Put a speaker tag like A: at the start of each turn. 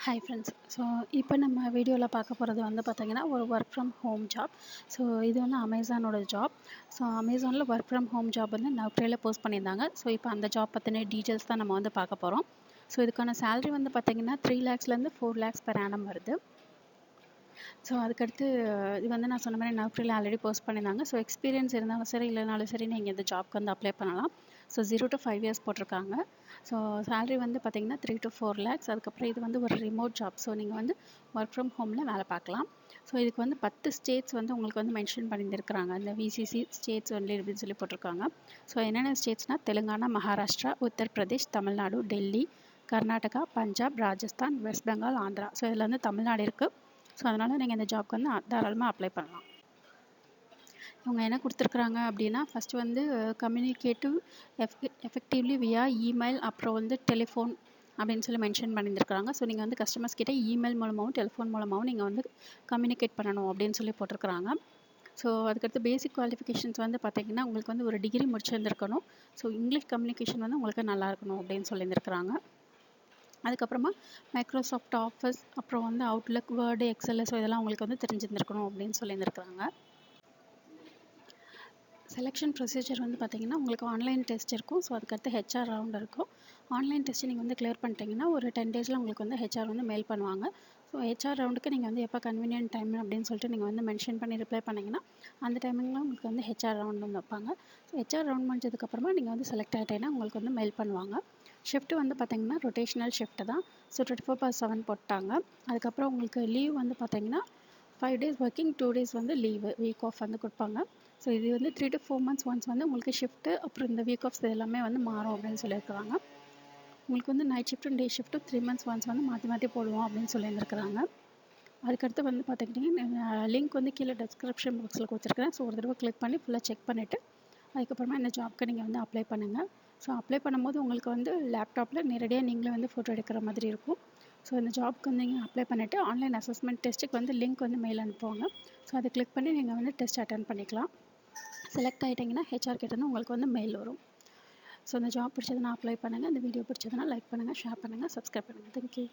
A: Hi friends. So இப்போ நம்ம வீடியோவில் பார்க்க போகிறது வந்து பார்த்திங்கன்னா ஒரு work from home job. So இது வந்து அமேசானோட ஜாப். ஸோ அமேசானில் ஒர்க் ஃப்ரம் ஹோம் ஜாப் வந்து நவ்ட்ரேல போஸ்ட் பண்ணியிருந்தாங்க. ஸோ இப்போ அந்த ஜாப் பற்றின டீட்டெயில்ஸ் தான் நம்ம வந்து பார்க்க போகிறோம். ஸோ இதுக்கான சேலரி வந்து பார்த்திங்கன்னா 3 lakhsலேருந்து 4 lakhs per annum வருது. ஸோ அதுக்கடுத்து இது வந்து நான் சொன்ன மாதிரி நவ்ட்ரேல ஆல்ரெடி போஸ்ட் பண்ணியிருந்தாங்க. ஸோ எக்ஸ்பீரியன்ஸ் இருந்தாலும் சரி இல்லைனாலும் சரி நீங்கள் இந்த ஜாப்க்கு வந்து அப்ளை பண்ணலாம். ஸோ 0 to 5 years போட்டிருக்காங்க. ஸோ சேலரி வந்து பார்த்திங்கன்னா 3 to 4 lakhs. அதுக்கப்புறம் இது வந்து ஒரு ரிமோட் ஜாப். ஸோ நீங்கள் வந்து ஒர்க் ஃப்ரம் ஹோமில் வேலை பார்க்கலாம். ஸோ இதுக்கு வந்து 10 ஸ்டேட்ஸ் வந்து உங்களுக்கு வந்து மென்ஷன் பண்ணியிருக்கிறாங்க. இந்த விசிசி ஸ்டேட்ஸ் ஒன்லி அப்படின்னு சொல்லி போட்டிருக்காங்க. ஸோ என்னென்ன ஸ்டேட்ஸ்னால் தெலுங்கானா, மகாராஷ்டிரா, உத்தரப்பிரதேஷ், தமிழ்நாடு, டெல்லி, கர்நாடகா, பஞ்சாப், ராஜஸ்தான், வெஸ்ட் பெங்கால், ஆந்திரா. ஸோ இதில் வந்து தமிழ்நாடு இருக்குது. ஸோ அதனால் நீங்கள் இந்த ஜாப்க்கு வந்து தாராளமாக அப்ளை பண்ணலாம். இவங்க என்ன கொடுத்துருக்குறாங்க அப்படின்னா ஃபஸ்ட்டு வந்து கம்யூனிகேட்டிவ் எஃபெக்டிவ்லி வியா இமெயில், அப்புறம் வந்து டெலிஃபோன் அப்படின்னு சொல்லி மென்ஷன் பண்ணியிருக்காங்க. ஸோ நீங்கள் வந்து கஸ்டமர்ஸ் கிட்ட இமெயில் மூலமாகவும் டெலிஃபோன் மூலமாகவும் நீங்கள் வந்து கம்யூனிகேட் பண்ணணும் அப்படின்னு சொல்லி போட்டிருக்கிறாங்க. ஸோ அதுக்கடுத்து பேசிக் குவாலிஃபிகேஷன்ஸ் வந்து பார்த்திங்கன்னா உங்களுக்கு வந்து ஒரு டிகிரி முடிச்சிருந்துருக்கணும். ஸோ இங்கிலீஷ் கம்யூனிகேஷன் வந்து உங்களுக்கு நல்லா இருக்கணும் அப்படின்னு சொல்லியிருக்கிறாங்க. அதுக்கப்புறமா மைக்ரோசாஃப்ட் ஆஃபீஸ், அப்புறம் வந்து அவுட்லுக், வேர்டு, எக்ஸல், ஸோ இதெல்லாம் உங்களுக்கு வந்து தெரிஞ்சிருந்துருக்கணும் அப்படின்னு சொல்லியிருக்கிறாங்க. செலெக்ஷன் ப்ரொசீஜர் வந்து பார்த்திங்கன்னா உங்களுக்கு ஆன்லைன் டெஸ்ட் இருக்கும். ஸோ அதுக்கடுத்து ஹெச்ஆர் ரவுண்ட் இருக்கும். ஆன்லைன் டெஸ்ட்டு நீங்கள் வந்து கிளியர் பண்ணிட்டீங்கன்னா ஒரு 10 daysல உங்களுக்கு வந்து ஹெச்ஆர் வந்து மெயில் பண்ணுவாங்க. ஸோ ஹெச்ஆர் ரவுண்டுக்கு நீங்கள் வந்து எப்போ கன்வீனியன்ட் டைம் அப்படின்னு சொல்லிட்டு நீங்கள் வந்து மென்ஷன் பண்ணி ரிப்ளை பண்ணிங்கன்னா அந்த டைமிங்கில் உங்களுக்கு வந்து ஹெச்ஆர் ரவுண்ட் வந்து வைப்பாங்க. ஸோ ஹெச்ஆர் ரவுண்ட் முடிஞ்சதுக்கப்புறமா நீங்கள் வந்து செலக்ட் ஆகிட்டீங்கன்னா உங்களுக்கு வந்து மெயில் பண்ணுவாங்க. ஷிஃப்ட்டு வந்து பார்த்திங்கன்னா ரொட்டேஷனல் ஷிஃப்ட்டு தான். ஸோ 24/7 போட்டாங்க. அதுக்கப்புறம் உங்களுக்கு லீவ் வந்து பார்த்திங்கன்னா 5 days ஒர்க்கிங், 2 days வந்து லீவு, வீக் ஆஃப் வந்து கொடுப்பாங்க. ஸோ இது வந்து 3 to 4 months ஒன்ஸ் வந்து உங்களுக்கு ஷிஃப்ட்டு, அப்புறம் இந்த வீக் ஆஃப்ஸ் எல்லாமே வந்து மாறும் அப்படின்னு சொல்லியிருக்கிறாங்க. உங்களுக்கு வந்து நைட் ஷிஃப்ட்டும் டே ஷிஃப்ட்டும் 3 months ஒன்ஸ் வந்து மாற்றி மாற்றி போடுவோம் அப்படின்னு சொல்லியிருக்கிறாங்க. அதுக்கடுத்து வந்து பார்த்துக்கிட்டிங்கன்னா லிங்க் வந்து கீழே டிஸ்கிரிப்ஷன் பாக்ஸில் கொடுத்துருக்கேன். ஸோ ஒரு தடவை கிளிக் பண்ணி ஃபுல்லாக செக் பண்ணிவிட்டு அதுக்கப்புறமா இந்த ஜாப்க்கு நீங்கள் வந்து அப்ளை பண்ணுங்கள். ஸோ அப்ளை பண்ணும்போது உங்களுக்கு வந்து லேப்டாப்பில் நேரடியாக நீங்களே வந்து ஃபோட்டோ எடுக்கிற மாதிரி இருக்கும். ஸோ இந்த ஜாப்க்கு வந்து நீங்கள் அப்ளை பண்ணிவிட்டு ஆன்லைன் அசஸ்மெண்ட் டெஸ்ட்டுக்கு வந்து லிங்க் வந்து மெயில் அனுப்புவாங்க. ஸோ அதை கிளிக் பண்ணி நீங்கள் வந்து டெஸ்ட் அட்டென்ட் பண்ணிக்கலாம். செலக்ட் ஆகிட்டிங்கன்னா ஹெச்ஆர் கிட்டேருந்து உங்களுக்கு வந்து மெயில் வரும். ஸோ இந்த ஜாப் பிடிச்சதுன்னா அப்ளை பண்ணுங்கள். இந்த வீடியோ பிடிச்சதுன்னா லைக் பண்ணுங்கள், ஷேர் பண்ணுங்கள், சப்ஸ்கிரைப் பண்ணுங்கள். தேங்க்யூ.